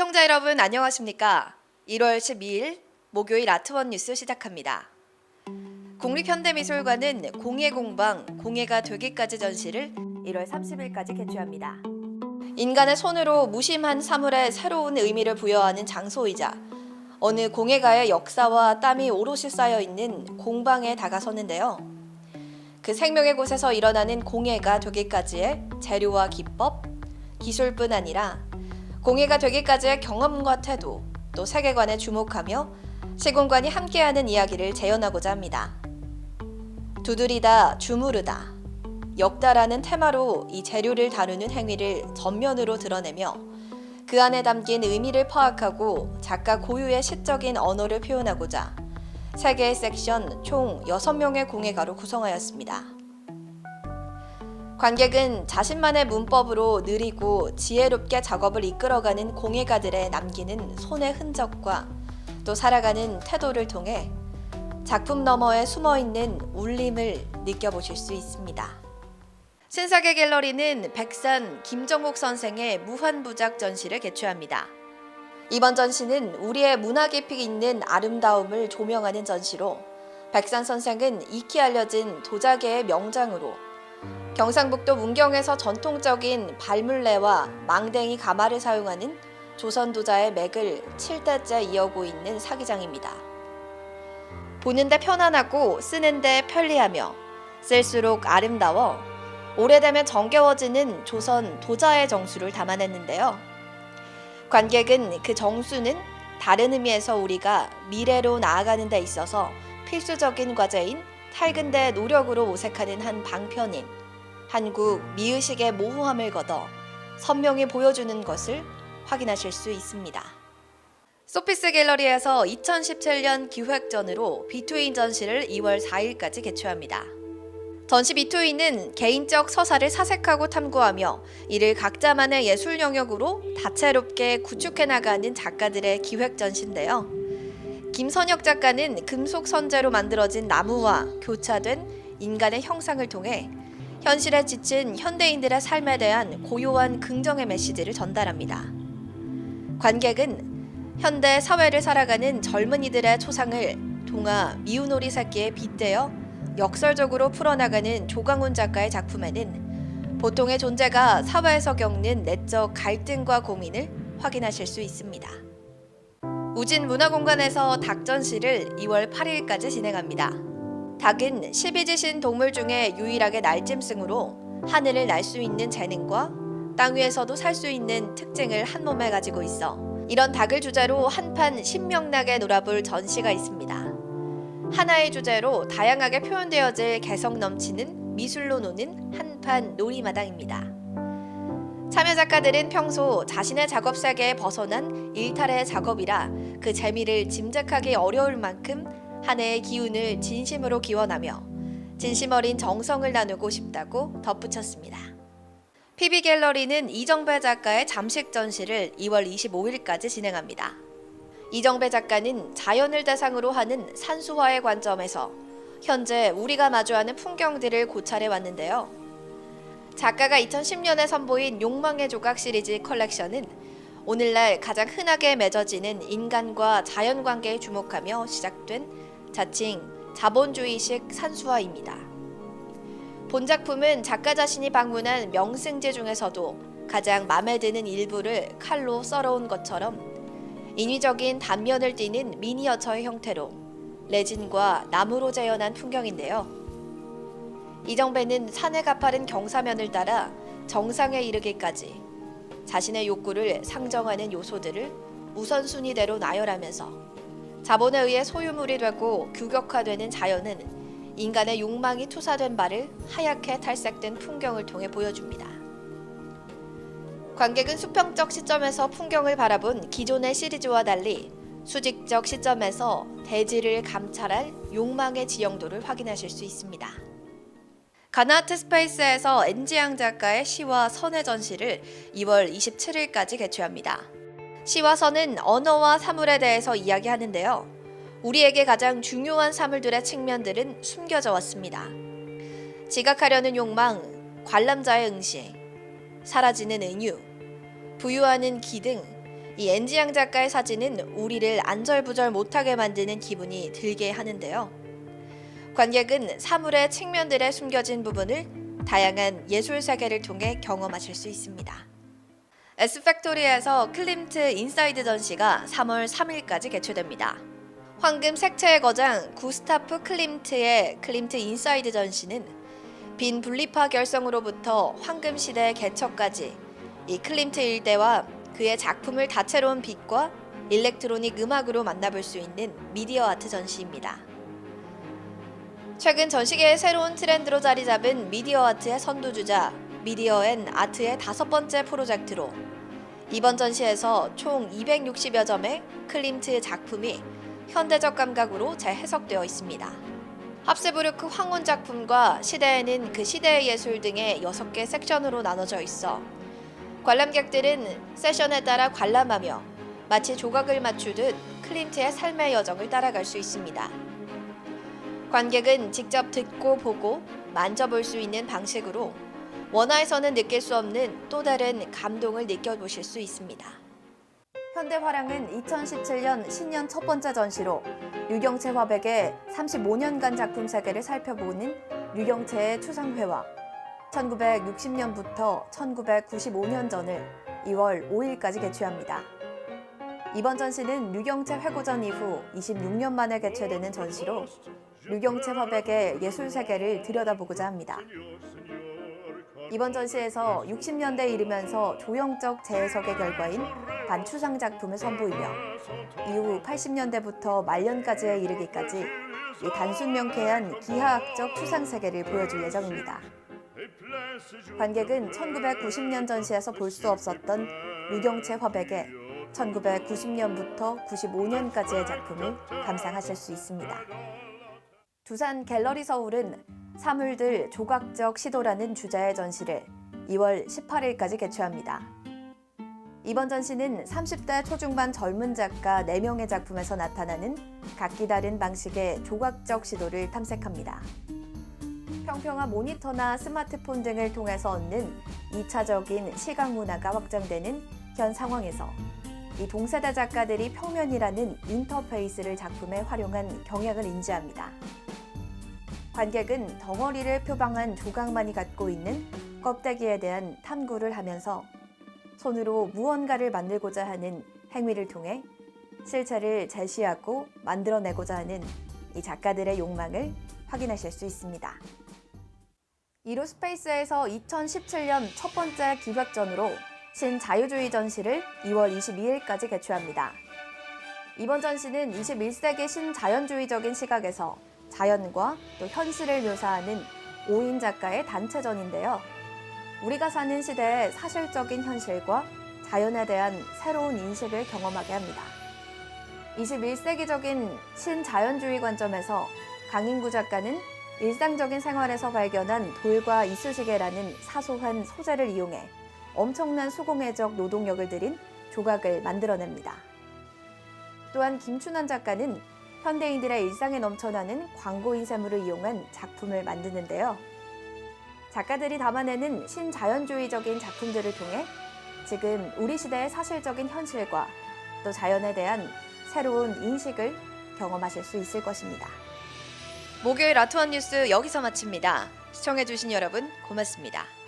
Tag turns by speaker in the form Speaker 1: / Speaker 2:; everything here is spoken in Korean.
Speaker 1: 시청자 여러분 안녕하십니까? 1월 12일 목요일 아트원 뉴스 시작합니다. 국립현대미술관은 공예 공방, 공예가 되기까지 전시를 1월 30일까지 개최합니다. 인간의 손으로 무심한 사물에 새로운 의미를 부여하는 장소이자 어느 공예가의 역사와 땀이 오롯이 쌓여있는 공방에 다가섰는데요. 그 생명의 곳에서 일어나는 공예가 되기까지의 재료와 기법, 기술뿐 아니라 공예가 되기까지의 경험과 태도, 또 세계관에 주목하며 시공간이 함께하는 이야기를 재현하고자 합니다. 두드리다, 주무르다, 엮다라는 테마로 이 재료를 다루는 행위를 전면으로 드러내며 그 안에 담긴 의미를 파악하고 작가 고유의 시적인 언어를 표현하고자 3개의 섹션 총 6명의 공예가로 구성하였습니다. 관객은 자신만의 문법으로 느리고 지혜롭게 작업을 이끌어가는 공예가들의 남기는 손의 흔적과 또 살아가는 태도를 통해 작품 너머에 숨어있는 울림을 느껴보실 수 있습니다. 신사계 갤러리는 백산 김정옥 선생의 무한부작 전시를 개최합니다. 이번 전시는 우리의 문화 깊이 있는 아름다움을 조명하는 전시로 백산 선생은 익히 알려진 도자계의 명장으로 경상북도 문경에서 전통적인 발물레와 망댕이 가마를 사용하는 조선 도자의 맥을 7대째 이어오고 있는 사기장입니다. 보는데 편안하고 쓰는데 편리하며 쓸수록 아름다워 오래되면 정겨워지는 조선 도자의 정수를 담아냈는데요. 관객은 그 정수는 다른 의미에서 우리가 미래로 나아가는 데 있어서 필수적인 과제인 탈근대 노력으로 모색하는 한 방편인 한국 미의식의 모호함을 걷어 선명히 보여주는 것을 확인하실 수 있습니다. 소피스 갤러리에서 2017년 기획전으로 비투인 전시를 2월 4일까지 개최합니다. 전시 비투인은 개인적 서사를 사색하고 탐구하며 이를 각자만의 예술 영역으로 다채롭게 구축해 나가는 작가들의 기획 전시인데요. 김선혁 작가는 금속 선재로 만들어진 나무와 교차된 인간의 형상을 통해 현실에 지친 현대인들의 삶에 대한 고요한 긍정의 메시지를 전달합니다. 관객은 현대 사회를 살아가는 젊은이들의 초상을 동화 미운오리 새끼에 빗대어 역설적으로 풀어나가는 조강훈 작가의 작품에는 보통의 존재가 사회에서 겪는 내적 갈등과 고민을 확인하실 수 있습니다. 우진 문화공간에서 닭 전시를 2월 8일까지 진행합니다. 닭은 12지신 동물 중에 유일하게 날짐승으로 하늘을 날 수 있는 재능과 땅 위에서도 살 수 있는 특징을 한 몸에 가지고 있어 이런 닭을 주제로 한판 신명나게 놀아볼 전시가 있습니다. 하나의 주제로 다양하게 표현되어질 개성 넘치는 미술로 노는 한판 놀이마당입니다. 참여 작가들은 평소 자신의 작업 세계에 벗어난 일탈의 작업이라 그 재미를 짐작하기 어려울 만큼 한 해의 기운을 진심으로 기원하며 진심 어린 정성을 나누고 싶다고 덧붙였습니다. PB갤러리는 이정배 작가의 잠식 전시를 2월 25일까지 진행합니다. 이정배 작가는 자연을 대상으로 하는 산수화의 관점에서 현재 우리가 마주하는 풍경들을 고찰해 왔는데요. 작가가 2010년에 선보인 욕망의 조각 시리즈 컬렉션은 오늘날 가장 흔하게 맺어지는 인간과 자연 관계에 주목하며 시작된 자칭 자본주의식 산수화입니다. 본 작품은 작가 자신이 방문한 명승지 중에서도 가장 마음에 드는 일부를 칼로 썰어온 것처럼 인위적인 단면을 띠는 미니어처의 형태로 레진과 나무로 재현한 풍경인데요. 이정배는 산의 가파른 경사면을 따라 정상에 이르기까지 자신의 욕구를 상정하는 요소들을 우선순위대로 나열하면서 자본에 의해 소유물이 되고 규격화되는 자연은 인간의 욕망이 투사된 바를 하얗게 탈색된 풍경을 통해 보여줍니다. 관객은 수평적 시점에서 풍경을 바라본 기존의 시리즈와 달리 수직적 시점에서 대지를 감찰할 욕망의 지형도를 확인하실 수 있습니다. 가나아트 스페이스에서 엔지양 작가의 시와 선의 전시를 2월 27일까지 개최합니다. 시와 선은 언어와 사물에 대해서 이야기하는데요. 우리에게 가장 중요한 사물들의 측면들은 숨겨져 왔습니다. 지각하려는 욕망, 관람자의 응시, 사라지는 은유, 부유하는 기 등 이 엔지양 작가의 사진은 우리를 안절부절 못하게 만드는 기분이 들게 하는데요. 관객은 사물의 측면들에 숨겨진 부분을 다양한 예술 세계를 통해 경험하실 수 있습니다. S팩토리에서 클림트 인사이드 전시가 3월 3일까지 개최됩니다. 황금 색채의 거장 구스타프 클림트의 클림트 인사이드 전시는 빈 분리파 결성으로부터 황금 시대의 개척까지 이 클림트 일대와 그의 작품을 다채로운 빛과 일렉트로닉 음악으로 만나볼 수 있는 미디어 아트 전시입니다. 최근 전시계의 새로운 트렌드로 자리 잡은 미디어 아트의 선두주자 미디어 앤 아트의 5번째 프로젝트로 이번 전시에서 총 260여 점의 클림트 작품이 현대적 감각으로 재해석되어 있습니다. 합스부르크 황혼 작품과 시대에는 그 시대의 예술 등의 6개 섹션으로 나눠져 있어 관람객들은 세션에 따라 관람하며 마치 조각을 맞추듯 클림트의 삶의 여정을 따라갈 수 있습니다. 관객은 직접 듣고 보고 만져볼 수 있는 방식으로 원화에서는 느낄 수 없는 또 다른 감동을 느껴보실 수 있습니다. 현대화랑은 2017년 신년 첫 번째 전시로 류경채 화백의 35년간 작품 세계를 살펴보는 류경채의 추상회화 1960년부터 1995년 전을 2월 5일까지 개최합니다. 이번 전시는 류경채 회고전 이후 26년 만에 개최되는 전시로 류경채 화백의 예술 세계를 들여다보고자 합니다. 이번 전시에서 60년대에 이르면서 조형적 재해석의 결과인 반추상 작품을 선보이며 이후 80년대부터 말년까지에 이르기까지 이 단순 명쾌한 기하학적 추상 세계를 보여줄 예정입니다. 관객은 1990년 전시에서 볼 수 없었던 류경채 화백의 1990년부터 95년까지의 작품을 감상하실 수 있습니다. 두산 갤러리 서울은 사물들 조각적 시도라는 주제의 전시를 2월 18일까지 개최합니다. 이번 전시는 30대 초중반 젊은 작가 4명의 작품에서 나타나는 각기 다른 방식의 조각적 시도를 탐색합니다. 평평한 모니터나 스마트폰 등을 통해서 얻는 2차적인 시각 문화가 확장되는 현 상황에서 이 동세대 작가들이 평면이라는 인터페이스를 작품에 활용한 경향을 인지합니다. 관객은 덩어리를 표방한 조각만이 갖고 있는 껍데기에 대한 탐구를 하면서 손으로 무언가를 만들고자 하는 행위를 통해 실체를 제시하고 만들어내고자 하는 이 작가들의 욕망을 확인하실 수 있습니다. 이루스페이스에서 2017년 첫 번째 기획전으로 신자유주의 전시를 2월 22일까지 개최합니다. 이번 전시는 21세기 신자연주의적인 시각에서 자연과 또 현실을 묘사하는 5인 작가의 단체전인데요. 우리가 사는 시대의 사실적인 현실과 자연에 대한 새로운 인식을 경험하게 합니다. 21세기적인 신자연주의 관점에서 강인구 작가는 일상적인 생활에서 발견한 돌과 이쑤시개라는 사소한 소재를 이용해 엄청난 수공예적 노동력을 들인 조각을 만들어냅니다. 또한 김춘환 작가는 현대인들의 일상에 넘쳐나는 광고 인쇄물을 이용한 작품을 만드는데요. 작가들이 담아내는 신자연주의적인 작품들을 통해 지금 우리 시대의 사실적인 현실과 또 자연에 대한 새로운 인식을 경험하실 수 있을 것입니다. 목요일 아트원 뉴스 여기서 마칩니다. 시청해주신 여러분 고맙습니다.